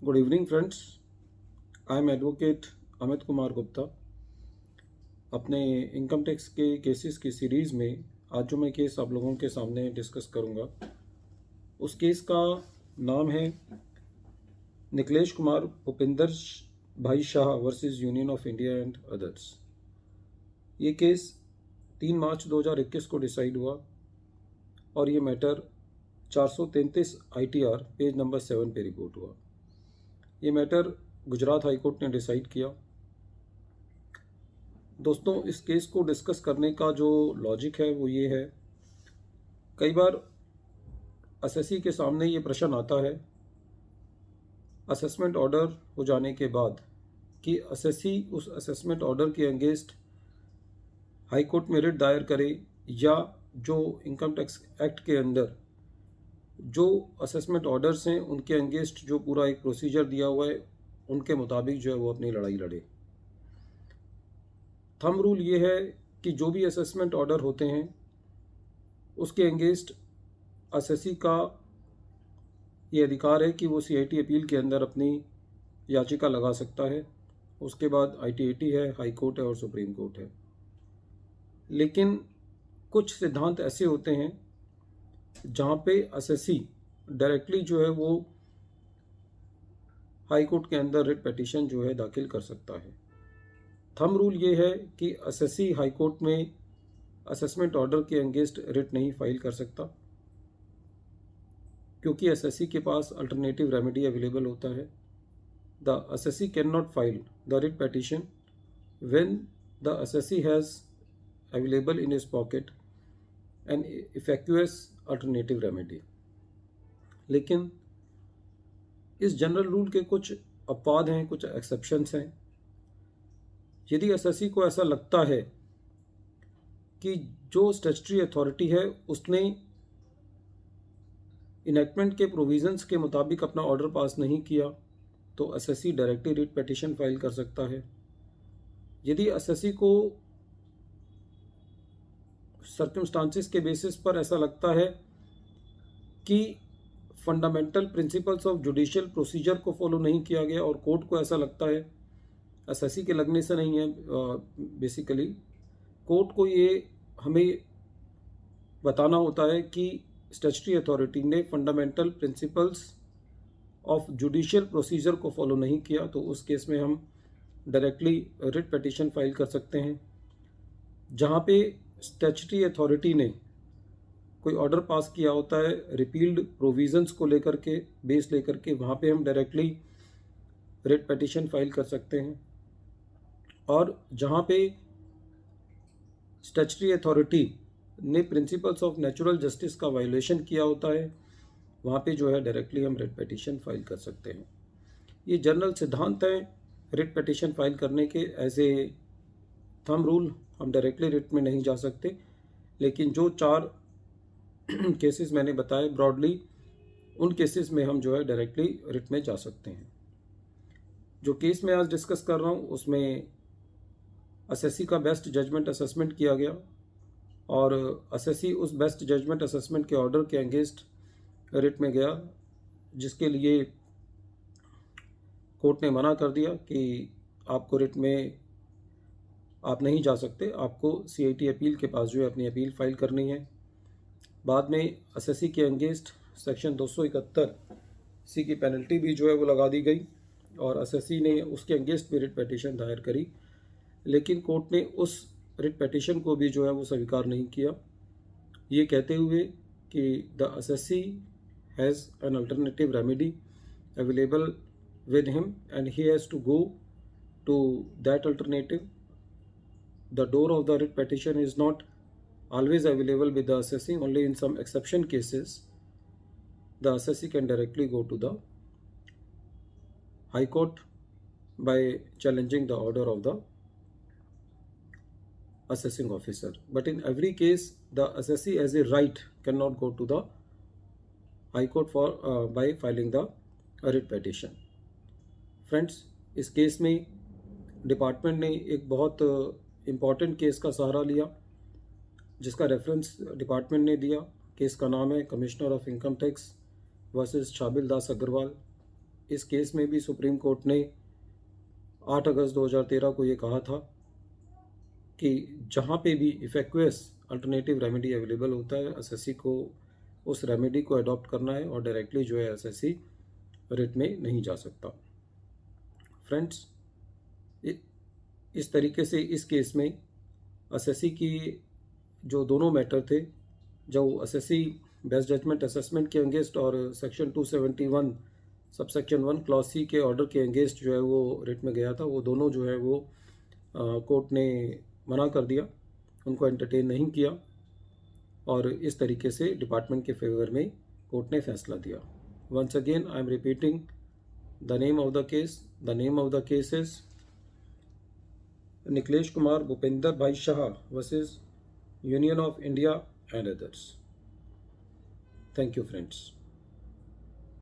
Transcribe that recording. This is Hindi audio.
Good evening friends. I am advocate Amit Kumar Gupta. अपने इनकम टैक्स के केसेस की सीरीज़ में आज जो मैं केस आप लोगों के सामने डिस्कस करूंगा उस केस का नाम है निखिलेश कुमार भूपिंदर भाई Shah versus union of India and others. ये केस 3 मार्च 2021 को डिसाइड हुआ और ये मैटर 433 ITR पेज नंबर 7 पे रिपोर्ट हुआ। ये मैटर गुजरात हाई कोर्ट ने डिसाइड किया। दोस्तों, इस केस को डिस्कस करने का जो लॉजिक है वो ये है, कई बार एसएससी के सामने ये प्रश्न आता है असेसमेंट ऑर्डर हो जाने के बाद कि एसएससी उस असेसमेंट ऑर्डर के अगेंस्ट हाई कोर्ट में रिट दायर करे या जो इनकम टैक्स एक्ट के अंदर जो असेसमेंट ऑर्डर्स हैं उनके अगेंस्ट जो पूरा एक प्रोसीजर दिया हुआ है उनके मुताबिक जो है वो अपनी लड़ाई लड़े। थंब रूल ये है कि जो भी असेसमेंट ऑर्डर होते हैं उसके अगेंस्ट एसएससी का ये अधिकार है कि वो सीआईटी अपील के अंदर अपनी याचिका लगा सकता है। उसके बाद आईटीएटी है, हाई कोर्ट है और सुप्रीम कोर्ट है। लेकिन कुछ सिद्धांत ऐसे होते हैं जहाँ पे एसएससी डायरेक्टली जो है वो हाई कोर्ट के अंदर रिट पिटीशन जो है दाखिल कर सकता है। थंब रूल ये है कि एसएससी हाई कोर्ट में असेसमेंट ऑर्डर के अगेंस्ट रिट नहीं फाइल कर सकता, क्योंकि एसएससी के पास अल्टरनेटिव रेमेडी अवेलेबल होता है। The SSC can not file the writ petition when the SSC has available in his pocket an efficacious alternative remedy. लेकिन इस जनरल रूल के कुछ अपवाद हैं, कुछ एक्सेप्शंस हैं। यदि एसएससी को ऐसा लगता है कि जो स्टैट्यूटरी अथॉरिटी है उसने इनेक्टमेंट के प्रोविजंस के मुताबिक अपना ऑर्डर पास नहीं किया, तो SSC directly writ petition file कर सकता है। यदि एसएससी को सर्कमस्टांसेस के बेसिस पर ऐसा लगता है कि fundamental principles of judicial procedure को फॉलो नहीं किया गया और कोर्ट को ऐसा लगता है, एसएससी के लगने से नहीं है, बेसिकली कोर्ट को ये हमें बताना होता है कि स्टैट्यूटरी अथॉरिटी ने fundamental principles of judicial procedure को फॉलो नहीं किया, तो उस केस में हम डायरेक्टली रिट पिटीशन फाइल कर सकते हैं। जहाँ पे स्टैट्यूटरी अथॉरिटी ने कोई ऑर्डर पास किया होता है रिपील्ड प्रोविजंस को लेकर के, बेस लेकर के, वहाँ पे हम डायरेक्टली रिट पिटीशन फाइल कर सकते हैं। और जहाँ पे स्टैट्यूटरी अथॉरिटी ने प्रिंसिपल्स ऑफ नेचुरल जस्टिस का वायलेशन किया होता है, वहाँ पे जो है डायरेक्टली हम रिट पिटीशन फाइल कर सकते हैं। ये जनरल सिद्धांत हैं रिट पिटीशन फाइल करने के। एज ए थंब रूल हम डायरेक्टली रिट में नहीं जा सकते, लेकिन जो 4 केसेस मैंने बताए ब्रॉडली, उन केसेस में हम जो है डायरेक्टली रिट में जा सकते हैं। जो केस मैं आज डिस्कस कर रहा हूँ उसमें एसएससी का बेस्ट जजमेंट असेसमेंट किया गया और एसएससी उस बेस्ट जजमेंट असेसमेंट के ऑर्डर के अगेंस्ट रिट में गया, जिसके लिए कोर्ट ने मना कर दिया कि आपको रिट में आप नहीं जा सकते, आपको सीआईटी अपील के पास जो है अपनी अपील फाइल करनी है। बाद में एसएससी के अगेंस्ट सेक्शन 271C की पेनल्टी भी जो है वो लगा दी गई और एसएससी ने उसके अगेंस्ट भी रिट पिटीशन दायर करी, लेकिन कोर्ट ने उस रिट पिटीशन को भी जो है वो स्वीकार नहीं किया, ये कहते हुए कि the SSC has an alternative remedy available with him and he has to go to that alternative. The door of the writ petition is not always available with the assessee. Only in some exception cases the assessee can directly go to the high court by challenging the order of the assessing officer, but in every case the assessee as a right cannot go to the high court for by filing the writ petition. Friends, इस केस में डिपार्टमेंट ने एक बहुत इम्पॉर्टेंट केस का सहारा लिया जिसका रेफरेंस डिपार्टमेंट ने दिया। केस का नाम है commissioner of income tax versus Chhabil Das Agarwal. इस केस में भी सुप्रीम कोर्ट ने 8 अगस्त 2013 को ये कहा था कि जहाँ पे भी इफेक्टिवस अल्टरनेटिव रेमेडी अवेलेबल होता है, एसएससी को उस रेमेडी को अडॉप्ट करना है और डायरेक्टली जो है एसएससी रिट में नहीं जा सकता। फ्रेंड्स, इस तरीके से इस केस में एसएससी की जो दोनों मैटर थे, जो एसएससी बेस्ट जजमेंट असेसमेंट के अगेंस्ट और सेक्शन 271 सबसेक्शन 1 क्लॉज सी के ऑर्डर के अगेंस्ट जो है वो रिट में गया था, वो दोनों जो है वो कोर्ट ने मना कर दिया, उनको एंटरटेन नहीं किया और इस तरीके से डिपार्टमेंट के फेवर में कोर्ट ने फैसला दिया। Once again I am repeating the name of the case. The name of the case is Nikhilesh Kumar Bhupendra Bhai Shah versus union of India and others. Thank you friends.